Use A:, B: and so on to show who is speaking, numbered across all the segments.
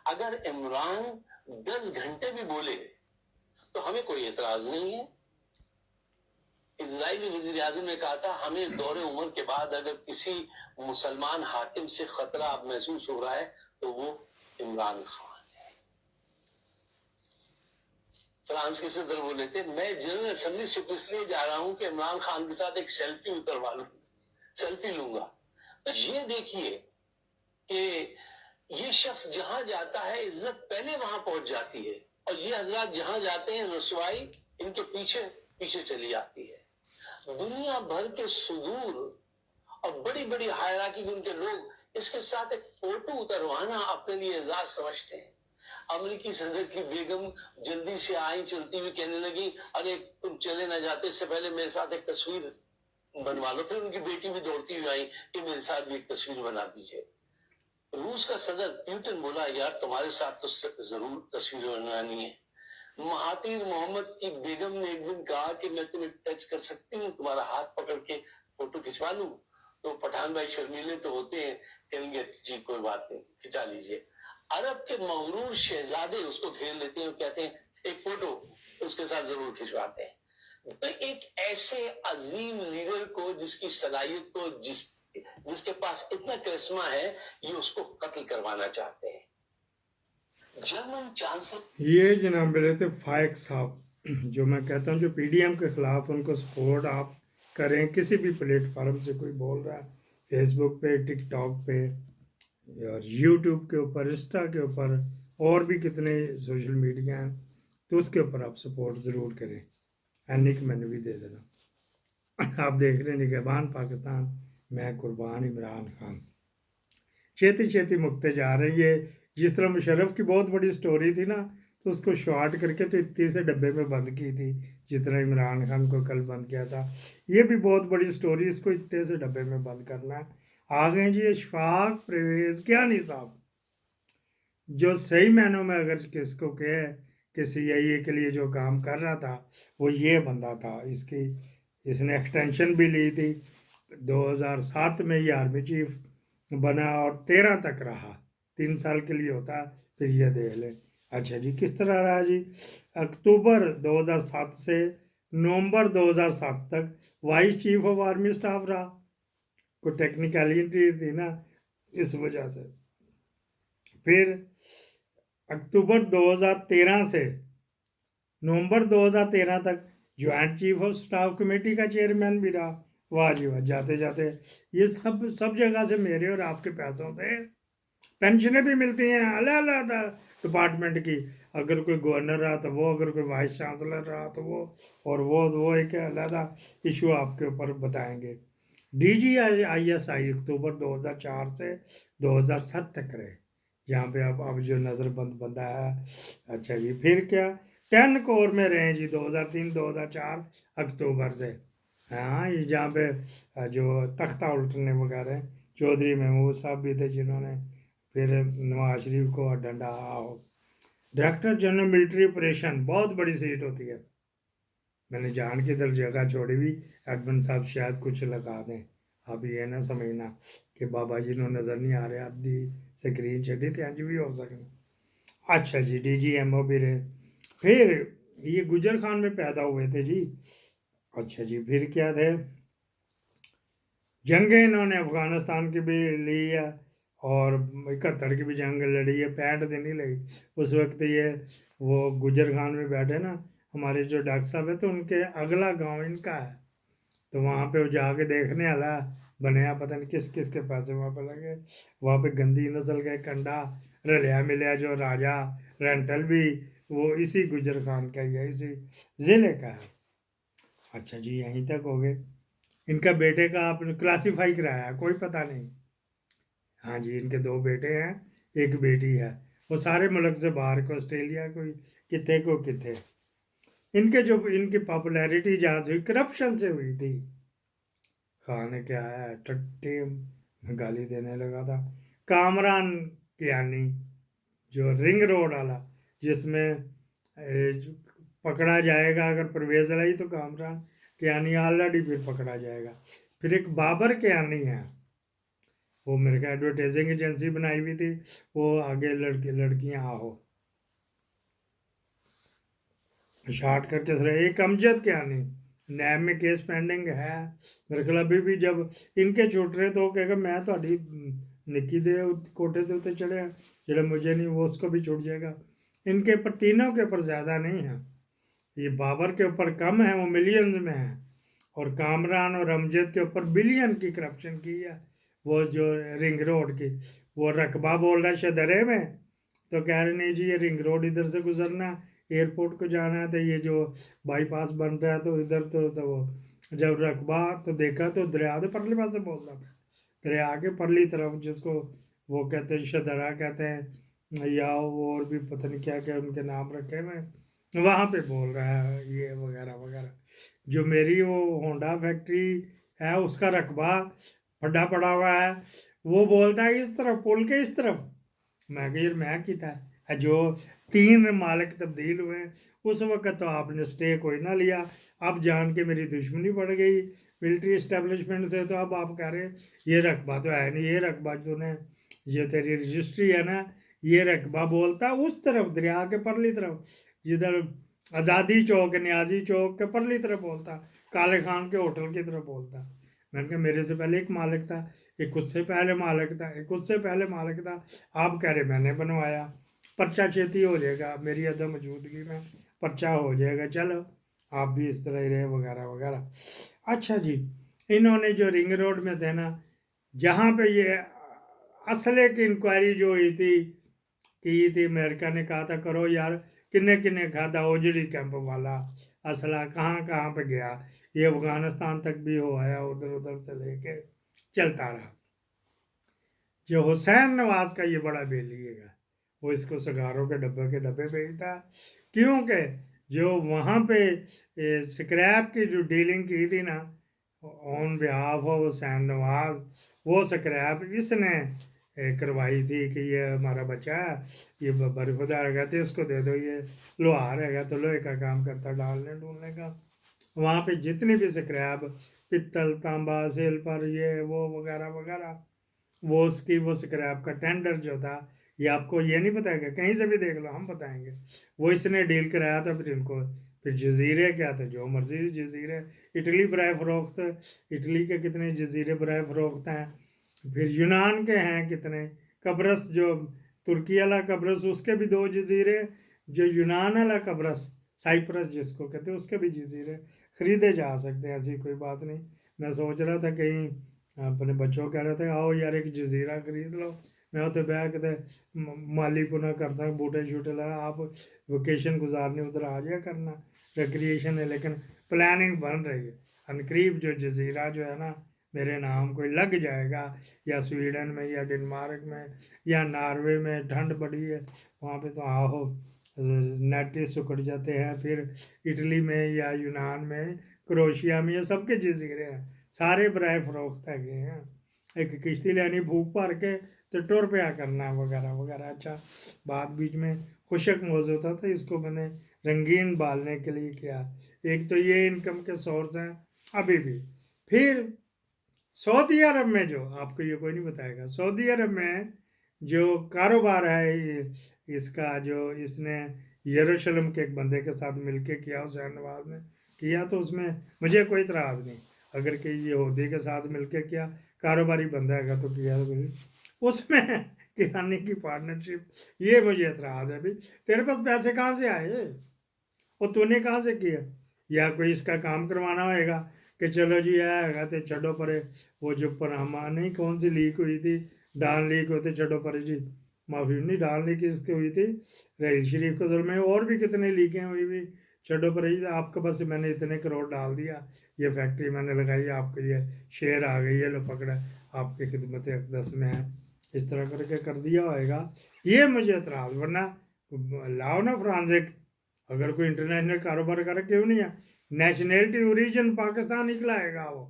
A: اگر عمران 10 گھنٹے بھی بولے تو ہمیں کوئی اعتراض نہیں ہے. اسرائیلی وزیر اعظم نے کہا تھا ہمیں دور عمر کے بعد اگر کسی مسلمان حاکم سے خطرہ اب محسوس ہو رہا ہے تو وہ عمران خان ہے. فرانس کے صدر بولے تھے میں جنرل اسمبلی سے اس لیے جا رہا ہوں کہ عمران خان کے ساتھ ایک سیلفی اتروا لوں، سیلفی لوں گا. تو یہ دیکھیے کہ یہ شخص جہاں جاتا ہے عزت پہلے وہاں پہنچ جاتی ہے، اور یہ حضرات جہاں جاتے ہیں رسوائی ان کے پیچھے پیچھے چلی جاتی ہے. دنیا بھر کے صدور اور بڑی بڑی ہائرارکی کے ان کے لوگ اس کے ساتھ ایک فوٹو اتروانا اپنے لیے اعزاز سمجھتے ہیں. امریکی صدر کی بیگم جلدی سے آئی چلتی ہوئی کہنے لگی ارے تم چلے نہ جاتے اس سے پہلے میرے ساتھ ایک تصویر بنوا لو. پھر ان کی بیٹی بھی دوڑتی ہوئی آئی کہ میرے ساتھ بھی ایک تصویر بنا دیجیے. روس کا صدر پیوٹن بولا یار تمہارے ساتھ تو ضرور تصویر بنوانی ہے. مہاتیر محمد کی بیگم نے ایک دن کہا کہ میں تمہیں ٹچ کر سکتی ہوں، تمہارا ہاتھ پکڑ کے فوٹو کھنچوا لوں. تو پٹھان بھائی شرمیلے تو ہوتے ہیں، کہیں گے جی کوئی بات نہیں کھنچا لیجیے. عرب کے مغرور شہزادے اس کو گھیر لیتے ہیں اور کہتے ہیں ایک فوٹو اس کے ساتھ ضرور کھنچواتے ہیں. تو ایک ایسے عظیم لیڈر کو جس کی صلاحیت کو جس کے پاس اتنا کرشمہ ہے یہ اس کو قتل کروانا چاہتے ہیں. جرمن چانسلر
B: یہ جناب میرے تھے فائق صاحب، جو میں کہتا ہوں جو پی ڈی ایم کے خلاف ان کو سپورٹ آپ کریں. کسی بھی پلیٹ فارم سے کوئی بول رہا ہے، فیس بک پہ، ٹک ٹاک پہ، اور یوٹیوب کے اوپر، انسٹا کے اوپر، اور بھی کتنے سوشل میڈیا ہیں، تو اس کے اوپر آپ سپورٹ ضرور کریں. اینک میں نے بھی دے دینا. آپ دیکھ رہے ہیں نگہبان پاکستان، میں قربان عمران خان. چھیتی چھیتی مکتے جا رہے ہیں. یہ جس طرح مشرف کی بہت بڑی سٹوری تھی نا، تو اس کو شارٹ کر کے تو اتنے سے ڈبے میں بند کی تھی، جتنا عمران خان کو کل بند کیا تھا. یہ بھی بہت بڑی سٹوری، اس کو اتنے سے ڈبے میں بند کرنا ہے. آگے جی اشفاق پرویز کیا نہیں صاحب، جو صحیح معنوں میں اگر کس کو کہ سی آئی اے کے لیے جو کام کر رہا تھا وہ یہ بندہ تھا. اس نے ایکسٹینشن بھی لی تھی. 2007 میں یہ آرمی چیف بنا اور 13 تک رہا. 3 سال کے لیے ہوتا، پھر یہ دیکھ لیں. اچھا جی کس طرح رہا جی؟ اکتوبر 2007 سے نومبر 2007 تک vice chief of army staff رہا. کوئی ٹیکنیکلٹی تھی نا اس وجہ سے. پھر اکتوبر 2013 سے نومبر 2013 تک joint chief of staff committee کا چیئرمین بھی رہا. واہ جی واہ، جاتے جاتے یہ سب جگہ سے میرے اور آپ کے پیسوں سے پینشنیں بھی ملتی ہیں الگ الگ ڈپارٹمنٹ کی. اگر کوئی گورنر رہا تو وہ، اگر کوئی وائس چانسلر رہا تو وہ، اور وہ ایک علیحدہ ایشو آپ کے اوپر بتائیں گے. D G I S I اکتوبر 2004 سے 2007 تک رہے، جہاں پہ اب جو نظر بند بندہ ہے. اچھا جی پھر کیا 10 کور میں رہے جی 2003-2004 اکتوبر سے. ہاں یہ جہاں پہ جو تختہ الٹنے وغیرہ چودھری محمود صاحب بھی تھے جنہوں نے پھر نواز شریف کو ڈنڈا. ڈائریکٹر جنرل ملٹری آپریشن بہت بڑی سیٹ ہوتی ہے. میں نے جان کی ادھر جگہ چھوڑی ہوئی، ایڈمن صاحب شاید کچھ لگا دیں. اب یہ نہ سمجھنا کہ بابا جی نو نظر نہیں آ رہے، اب دی سکرین چڑھی تھی انج بھی ہو سکنا. اچھا G D G M O بھی رہے. پھر یہ گجر خان میں پیدا ہوئے تھے جی. اچھا جی پھر کیا تھے؟ جنگیں انہوں نے افغانستان کی بھی لی ہے، اور 71 کی بھی جنگ لڑی ہے. 65 دن ہی لڑی. اس وقت یہ وہ گجر خان میں بیٹھے نا ہمارے جو ڈاکٹر صاحب ہے، تو ان کے اگلا گاؤں ان کا ہے، تو وہاں پہ وہ جا کے دیکھنے والا بنیا. پتہ نہیں کس کس کے پیسے وہاں پہ لگے. وہاں پہ گندی نسل کا کنڈا رلیا ملیا جو راجا رینٹل بھی وہ اسی گجر خان کا ہی ہے، اسی ضلع کا ہے. اچھا جی یہیں تک ہو گئے. ان کا بیٹے کا آپ نے کلاسیفائی کرایا کوئی پتہ نہیں. ہاں جی ان کے 2 بیٹے ہیں، ایک بیٹی ہے. وہ سارے ملک سے باہر کو، آسٹریلیا کو کتنے کو کتنے. ان کی پاپولیرٹی جہاں سے ہوئی کرپشن سے ہوئی تھی. خان کیا ہے ٹٹی گالی دینے لگا تھا. کامران کیانی جو رنگ روڈ والا، جس میں پکڑا جائے گا اگر پرویز لائی تو کامران کیانی آلریڈی پھر پکڑا جائے گا. پھر ایک بابر کیانی ہے، وہ میرے کو ایڈورٹائزنگ ایجنسی بنائی ہوئی تھی، وہ آگے لڑکیاں آہو شارٹ کر کے سر ایک امجد کیا نہیں نیب میں کیس پینڈنگ ہے میرے خیال ابھی بھی جب ان کے چھوٹ رہے تو کہے گا میں تھوڑی نکی دے کوٹے دے اتنے چڑھے ہیں جڑے مجھے نہیں وہ اس کو بھی چھوٹ جائے گا. ان کے اوپر تینوں کے اوپر زیادہ نہیں ہے، یہ بابر کے اوپر کم ہے، وہ ملینز میں ہے، اور کامران اور امجد کے اوپر بلین کی کرپشن کی ہے. وہ جو رنگ روڈ کی وہ رقبہ بول رہا ہے شدرے میں تو کہہ رہے نہیں جی یہ رنگ روڈ ادھر سے گزرنا ایئرپورٹ کو جانا ہے تو یہ جو بائی پاس بن رہا ہے تو ادھر تو وہ جب رقبہ تو دیکھا تو دریا تو پرلے پاس سے بول رہا ہے دریا کے پرلی طرف جس کو وہ کہتے ہیں شدرا کہتے ہیں یا اور بھی پتہ نہیں کیا کیا ان کے نام رکھے ہوئے وہاں پہ بول رہا ہے یہ وغیرہ وغیرہ. جو میری وہ ہونڈا فیکٹری ہے اس کا رقبہ پھڈا پڑا ہوا ہے وہ بولتا ہے اس طرف پل کے اس طرف. میں کہ یار میں کیتا ہے جو 3 مالک تبدیل ہوئے ہیں اس وقت تو آپ نے سٹے کوئی نہ لیا، اب جان کے میری دشمنی بڑھ گئی ملٹری اسٹیبلشمنٹ سے، تو اب آپ کہہ رہے ہیں یہ رقبہ تو ہے نہیں، یہ رقبہ جو نے یہ تیری رجسٹری ہے نا یہ رقبہ بولتا اس طرف دریا کے پرلی طرف جدھر آزادی چوک نیازی چوک کے پرلی طرف بولتا کالے خان کے ہوٹل کی طرف بولتا. میں نے کہا میرے سے پہلے ایک مالک تھا، ایک اس سے پہلے مالک تھا، ایک اس سے پہلے مالک تھا، آپ کہہ رہے میں نے بنوایا. پرچہ چھیتی ہو جائے گا میری عدم موجودگی میں پرچہ ہو جائے گا، چلو آپ بھی اس طرح ہی رہے وغیرہ وغیرہ. اچھا جی انہوں نے جو رنگ روڈ میں تھے نا جہاں پہ یہ اسلحے کی انکوائری جو ہوئی تھی کی تھی امریکہ نے کہا تھا کرو یار کنے کھادا اوجڑی کیمپ والا اسلحہ کہاں کہاں پہ گیا، یہ افغانستان تک بھی ہو آیا ادھر سے لے کے چلتا رہا. جو حسین نواز کا یہ بڑا بیلی گا وہ اس کو سگاروں کے ڈبے بھیجتا کیونکہ جو وہاں پہ سکریپ کی جو ڈیلنگ کی تھی نا آن بہاف آف حسین نواز وہ سکریپ اس نے کروائی تھی کہ یہ ہمارا بچہ ہے یہ برخدا رہے گا تو اس کو دے دو، یہ لوہا رہے گا تو لوہے کا کام کرتا ڈالنے ڈولنے کا. وہاں پہ جتنی بھی سکریپ پتل تانبا سلفر یہ وہ وغیرہ وغیرہ وہ اس کی وہ سکریپ کا ٹینڈر جو تھا یہ آپ کو یہ نہیں بتائے گا کہیں سے بھی دیکھ لو ہم بتائیں گے وہ اس نے ڈیل کرایا تھا. پھر ان کو پھر جزیرے کیا تھے جو مرضی جزیرے اٹلی برائے فروخت اٹلی کے کتنے جزیرے برائے فروخت ہیں، پھر یونان کے ہیں کتنے، قبرص جو ترکی والا قبرص اس کے بھی 2 جزیرے، جو یونان والا قبرص سائپرس جس کو کہتے ہیں اس کے بھی جزیرے خریدے جا سکتے ہیں، ایسی کوئی بات نہیں. میں سوچ رہا تھا کہیں اپنے بچوں کہہ رہے تھے آؤ یار ایک جزیرہ خرید لو، میں اتنے بہ کے مالی پنا کرتا بوٹے شوٹے لگا آپ ویکیشن گزارنے ادھر آ جایا کرنا ریکریشن ہے. لیکن پلاننگ بن رہی ہے انقریب جو جزیرہ جو ہے نا میرے نام کوئی لگ جائے گا یا سویڈن میں یا ڈنمارک میں یا ناروے میں ٹھنڈ بڑی ہے وہاں پہ تو آہو نیٹ سکڑ جاتے ہیں. پھر اٹلی میں یا یونان میں کروشیا میں یہ سب کے جزیرے ہیں سارے برائے فروخت ہے گئے ہیں، ایک کشتی لینی بھوک بھر کے تو ٹور پہ کرنا وغیرہ وغیرہ. اچھا بات بیچ میں خشک موضوع تھا تو اس کو میں نے رنگین بالنے کے لیے کیا. ایک تو یہ انکم کے سورس ہیں ابھی بھی. پھر سعودی عرب میں جو آپ کو یہ کوئی نہیں بتائے گا سعودی عرب میں جو کاروبار ہے اس کا جو اس نے یروشلم کے ایک بندے کے ساتھ مل کے کیا حسین نواز نے کیا تو اس میں مجھے کوئی اعتراض نہیں، اگر کہ یہودی کے ساتھ مل کے کیا کاروباری بندہ ہے تو کیا اس میں کرانے کی پارٹنرشپ یہ مجھے اعتراض ہے. بھی تیرے پاس پیسے کہاں سے آئے اور تو نے کہاں سے کیا، یا کوئی اس کا کام کروانا ہوئے گا کہ چلو جی ہے تو چھڈو پرے وہ جو پناما نہیں کون سی لیک ہوئی تھی ڈان لیک ہوتے چھڈو پرے جی معافی نہیں ڈان لیک اس کی ہوئی تھی رحیل شریف کو میں اور بھی کتنے لیکیں ہوئی بھی چھڈو پرے جی آپ کے پاس میں نے اتنے کروڑ ڈال دیا یہ فیکٹری میں نے لگائی آپ کے یہ شیئر آ گئی ہے لو پکڑا آپ کی خدمت اقدس میں ہے اس طرح کر کے کر دیا ہوئے گا. یہ مجھے اعتراض ورنہ لاؤ نا فرانزک اگر کوئی انٹرنیشنل کاروبار کرے کیوں نہیں ہے نیشنلٹی اوریجن پاکستان نکلائے گا وہ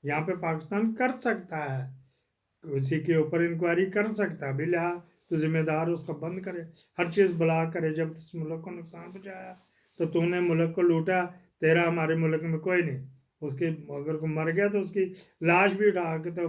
B: یہاں پہ پاکستان کر سکتا ہے اسی کے اوپر انکوائری کر سکتا ہے بلا تو ذمہ دار اس کا بند کرے ہر چیز بلا کرے. جب اس ملک کو نقصان پہنچایا تو نے ملک کو لوٹا تیرا ہمارے ملک میں کوئی نہیں اس کی اگر کوئی مر گیا تو اس کی لاش بھی اٹھا کے تو